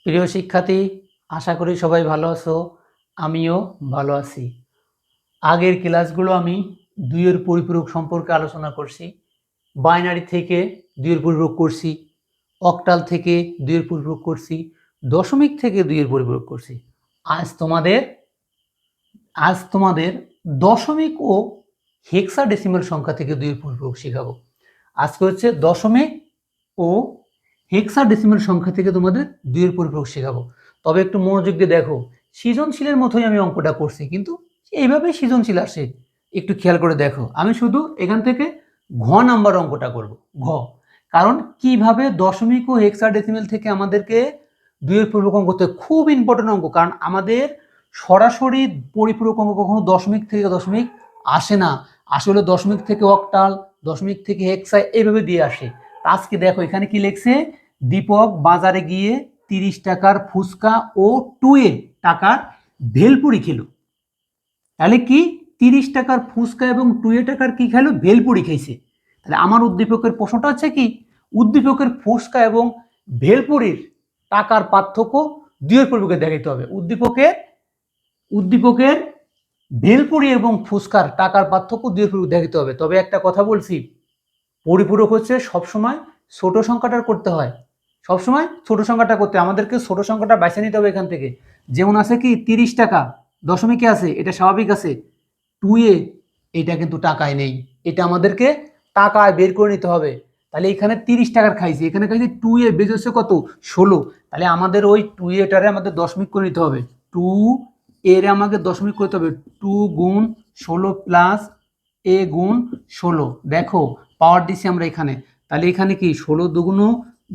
প্রিয় শিক্ষার্থী, আশা করি সবাই ভালো আছো। আমিও ভালো আছি। আগের ক্লাসগুলো আমি দুইয়ের পরিপূরক সম্পর্কে আলোচনা করছি। বাইনারি থেকে দুইয়ের পরিপূরক করছি, অক্টাল থেকে দুইয়ের পরিপূরক করছি, দশমিক থেকে দুইয়ের পরিপূরক করছি। আজ তোমাদের দশমিক ও হেক্সাডেসিমাল সংখ্যা থেকে দুইয়ের পরিপূরক শেখাবো। আজকে হচ্ছে দশমিক ও হেক্সাডেসিমাল সংখ্যা থেকে তোমাদের দুইয়ের পরিপূরক শেখাবো। তবে একটু মনোযোগ দিয়ে দেখো, সৃজনশীলের মতোই আমি অঙ্কটা করছি, কিন্তু এইভাবেই সৃজনশীল আসে। একটু খেয়াল করে দেখো, আমি শুধু এখান থেকে ঘ নাম্বার অঙ্কটা করব। ঘ, কারণ কিভাবে দশমিক ও হেক্সাডেসিমাল থেকে আমাদেরকে দুইয়ের পরিপূরক অঙ্ক করতে, খুব ইম্পর্টেন্ট অঙ্ক। কারণ আমাদের সরাসরি পরিপূরক অঙ্ক কখনো দশমিক থেকে দশমিক আসে না, আসলে দশমিক থেকে অক্টাল, দশমিক থেকে হেক্সা এইভাবে দিয়ে আসে। আজকে দেখো এখানে কি লিখছে, দীপক বাজারে গিয়ে 30 টাকার ফুচকা ও 2 টাকার ভেলপুরি খেলো। তাহলে কি 30 টাকার ফুচকা এবং 2 টাকার কি খেলো, ভেলপুরি খাইছে। তাহলে আমার উদ্দীপকের প্রশ্নটা হচ্ছে কি, উদ্দীপকের ফুচকা এবং ভেলপুরির টাকার পার্থক্য দুইয়ের পরিপূরকে দেখাইতে হবে। উদ্দীপকের ভেলপুরি এবং ফুচকার টাকার পার্থক্য দুইয়ের পরিপূরক দেখাইতে হবে। তবে একটা কথা বলছি, পরিপূরক হচ্ছে সবসময় ছোট সংখ্যাটা করতে হয়, সবসময় ছোট সংখ্যাটা করতে আমাদেরকে ছোট সংখ্যাটা বেছে নিতে হবে এখান থেকে। যেমন আছে কি 30 টাকা দশমিকে আছে, এটা স্বাভাবিক আছে। 2 এটা কিন্তু টাকায় নেই, এটা আমাদেরকে টাকায় বের করে নিতে হবে। তাহলে এখানে 30 টাকার খাইছি, এখানে খাইছি 2 বেজে হচ্ছে কত, 16। তাহলে আমাদের ওই 2 এটারে আমাদের দশমিক করে নিতে হবে। 2 এর আমাকে দশমিক করতে হবে। 2 গুণ 16 প্লাস এ গুণ 16। দেখো পাওয়ার দিছি আমরা এখানে। তাহলে এখানে কি 16 দুগুণ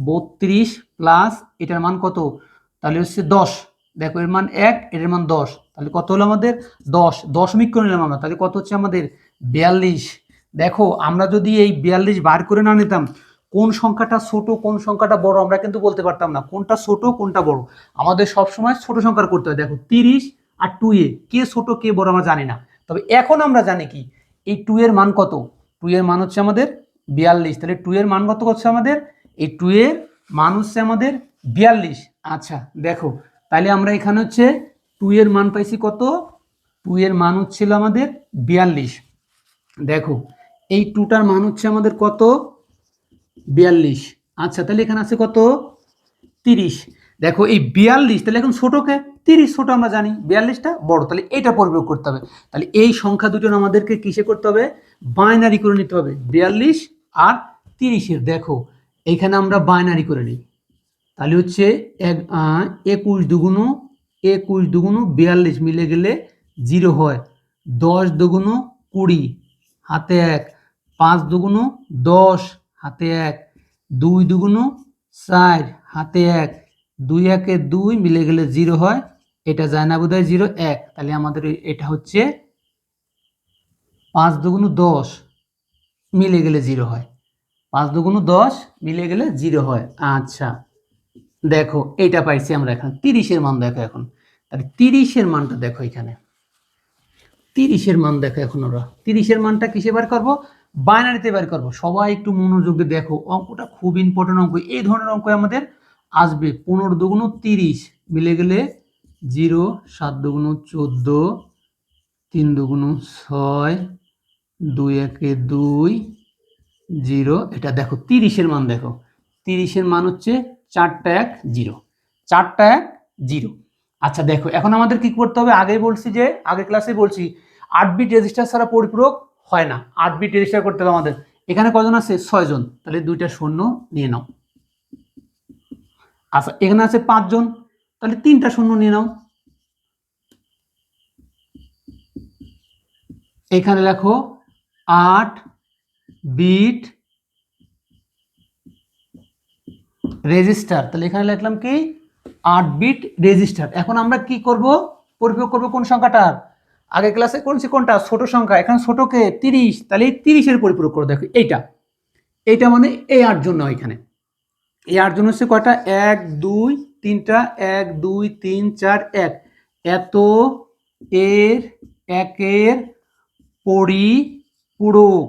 32 প্লাস এটার মান কত, তাহলে হচ্ছে 10। দেখো এর মান 1, এর মান 10। তাহলে কত হলো আমাদের 10, দশমিক করে নিলাম আমরা। তাহলে কত হচ্ছে আমাদের 42। দেখো আমরা যদি এই 42 বার করে না নিতাম, কোন সংখ্যাটা ছোট কোন সংখ্যাটা বড় আমরা কিন্তু বলতে পারতাম না, কোনটা ছোট কোনটা বড়। আমাদের সবসময় ছোট সংখ্যার করতে হয়। দেখো 30 আর 2 কে ছোট কে বড় আমরা জানি না, তবে এখন আমরা জানি কি এই 2 এর মান কত। 2 এর মান হচ্ছে আমাদের 42। তাহলে 2 এর মান কত হচ্ছে আমাদের, এই 2 এর মান হচ্ছে আমাদের 42। আচ্ছা দেখো, তাহলে আমরা এখানে হচ্ছে 2 এর মান পাইছি কত, 2 এর মান হচ্ছিল আমাদের 42। দেখো এই 2টার মান হচ্ছে আমাদের কত, 42। আচ্ছা তাহলে এখানে আছে কত, 30। দেখো এই 42, তাহলে এখন ছোটকে 30 ছোট আমরা জানি, 42টা বড়, তাহলে এটা পরিপ্রয়োগ করতে হবে। তাহলে এই সংখ্যা দুটো আমাদেরকে কিসে করতে হবে, বাইনারি করে নিতে হবে, 42 আর 30-এর। দেখো এইখানে আমরা বাইনারি করে নিই, তাহলে হচ্ছে 21 দুগুণ 42 মিলে গেলে 0 হয়। 10 দুগুণ 20 হাতে 1, 5 দুগুণ 10 হাতে 1, 2 দুগুণ 4 হাতে 1, 2 একে 2 মিলে গেলে 0 হয়। এটা যায় না বোধহয় 0, 1। তাহলে আমাদের এটা হচ্ছে 5 দুগুণ 10 মিলে গেলে 0 হয়। 5 দুগুণ 10 মিলে গেলে 0 হয়। আচ্ছা দেখো এইটা পাইছি আমরা। এখন 30-এর মান দেখো, এখন তাহলে 30-এর মানটা দেখো, এখানে 30-এর মান দেখো। এখন ওরা 30-এর মানটা কিসে বার করবো, বাইনারিতে বার করবো। সবাই একটু মনোযোগ দিয়ে দেখো, অঙ্কটা খুব ইম্পর্টেন্ট অঙ্ক। এই ধরনের অঙ্ক আমাদের আসবে। 15 দুগুণ 30 মিলে গেলে 0, 7 দুগুণ 14, 3 দুগুণ 6, 2 একে 2, 0। এটা দেখো 30-এর মান দেখো, 30-এর মান হচ্ছে 4টা 1 0, 4টা 1 0। আচ্ছা দেখো এখন আমাদের কি করতে হবে, আগে বলছি যে আগের ক্লাসে বলছি 8 বিট রেজিস্টার ছাড়া পরিপূরক হয় না। 8 বিট রেজিস্টার করতে হবে আমাদের। এখানে কজন আছে, 6 জন, তাহলে 2টা শূন্য নিয়ে নাও। আচ্ছা এখানে আছে 5 জন, তাহলে 3টা শূন্য নিয়ে নাও। এখানে লেখো 8 বিট রেজিস্টার, তাহলে এখানে লিখলাম কি 8 বিট রেজিস্টার। এখন আমরা কি করব, পরিপ্রয়োগ করব কোন সংখ্যাটার, আগে ক্লাসে করছি কোনটা, ছোট সংখ্যা। এখানে ছোটকে 30, তাহলে এই 30-এর পরিপ্রয়োগ করো। দেখো এইটা মানে এই 8 জন নয়, এখানে এই 8 জন হচ্ছে কয়টা, 1 2 3টা, 1 2 3 4 1। এত এর একের পরিপূরক।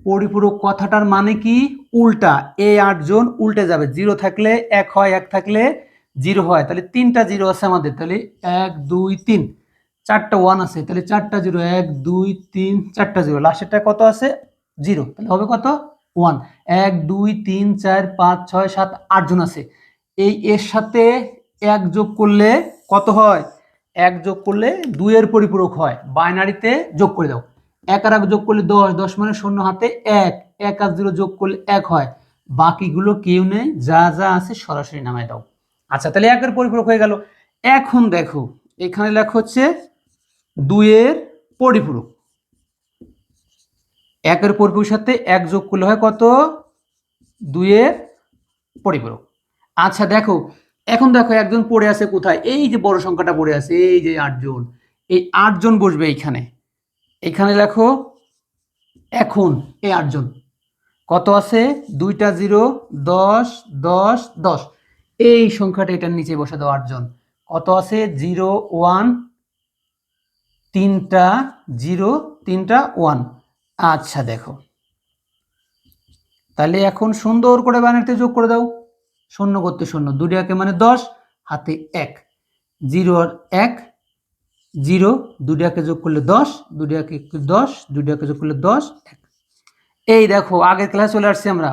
পরিপূরক কথাটার মানে কি, উল্টা। এই 8 জন উল্টে যাবে, 0 থাকলে 1 হয়, 1 থাকলে জিরো হয়, তাহলে 3টা জিরো আছে আমাদের, তাহলে 1 2 3, 4টা 1 আছে, তাহলে 4টা জিরো, 1 2 3 4টা জিরো, লাস্টেরটা কত আছে? জিরো, তাহলে হবে কত? 1। 1 2 3 4 5 6 7 8 জন আছে, এই এর সাথে 1 যোগ করলে কত হয়? 1 যোগ করলে 2 এর পরিপূরক হয়, বাইনারিতে যোগ করে দাও। 1 আর 1 যোগ করলে 10, 10 মানে শূন্য হাতে 1, 1 আর 0 যোগ করলে 1 হয়, বাকিগুলো কেউ নেই, যা যা আছে সরাসরি নামায় দাও। আচ্ছা, তাহলে 1 এর পরিপূরক হয়ে গেল। এখন দেখো এখানে লেখা হচ্ছে 2 এর পরিপূরক, 1 এর পরিপূরকের সাথে 1 যোগ করলে হয় কত? 2 এর পরিপূরক। আচ্ছা দেখো, এখন দেখো একজন পড়ে আছে কোথায়? এই যে বড় সংখ্যাটা পড়ে আছে, এই যে 8 জন, এই 8 জন বসবে এইখানে, এখানে লেখো এখন এই 8 জন কত আছে? 2টা 0, 10 10 10, এই সংখ্যাটা এটার নিচে বসে দাও। 8 জন কত আছে? 0 1, 3টা 0 3টা 1। আচ্ছা দেখো, তাহলে এখন সুন্দর করে বাইনারিতে যোগ করে দাও। শূন্য করতে শূন্য, 2 একে মানে 10, হাতে 1, 0 আর 1 0, 2 একে যোগ করলে 10, 2 একে 10, 2 একে যোগ করলে 10 1। এই দেখো আগের ক্লাসে চলে আসছি আমরা।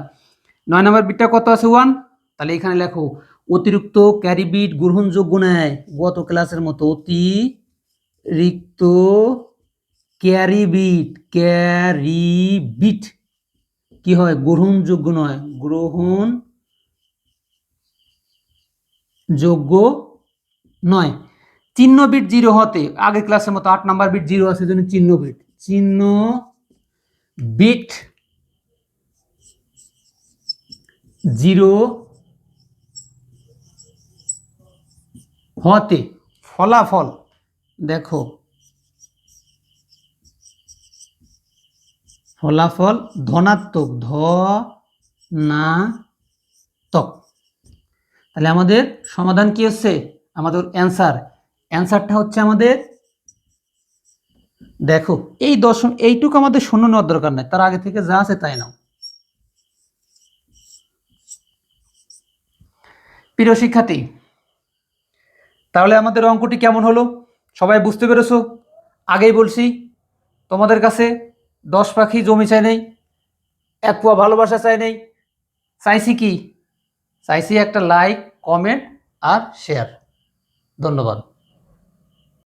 9 নম্বর বিটটা কত আছে? 1। তাহলে এখানে লেখো অতিরিক্ত ক্যারি বিট গ্রহণযোগ্য নয়, গত ক্লাসের মতো অতিরিক্ত ক্যারি বিট কি হয়? গ্রহণযোগ্য নয়, গ্রহণযোগ্য নয়। চিহ্ন বিট 0 হতে, আগের ক্লাসের মতো 8 নাম্বার বিট 0 আছে, জন্য চিহ্ন বিট 0 হতে ফলাফল দেখো, ফলাফল ধনাত্মক, ধনাত্মক। তাহলে আমাদের সমাধান কি হচ্ছে? আমাদের অ্যান্সারটা হচ্ছে আমাদের, দেখো এই দশম, এইটুকু আমাদের শূন্য নেওয়ার দরকার নাই, তার আগে থেকে যা আছে তাই নাও। প্রিয় শিক্ষার্থী, তাহলে আমাদের অঙ্কটি কেমন হলো সবাই বুঝতে পেরেছো? আগেই বলছি তোমাদের কাছে 10 পাখি জমি চাই নেই, 1 পোয়া ভালোবাসা চাই নেই, চাইছি কি? চাইছি একটা লাইক, কমেন্ট আর শেয়ার। ধন্যবাদ।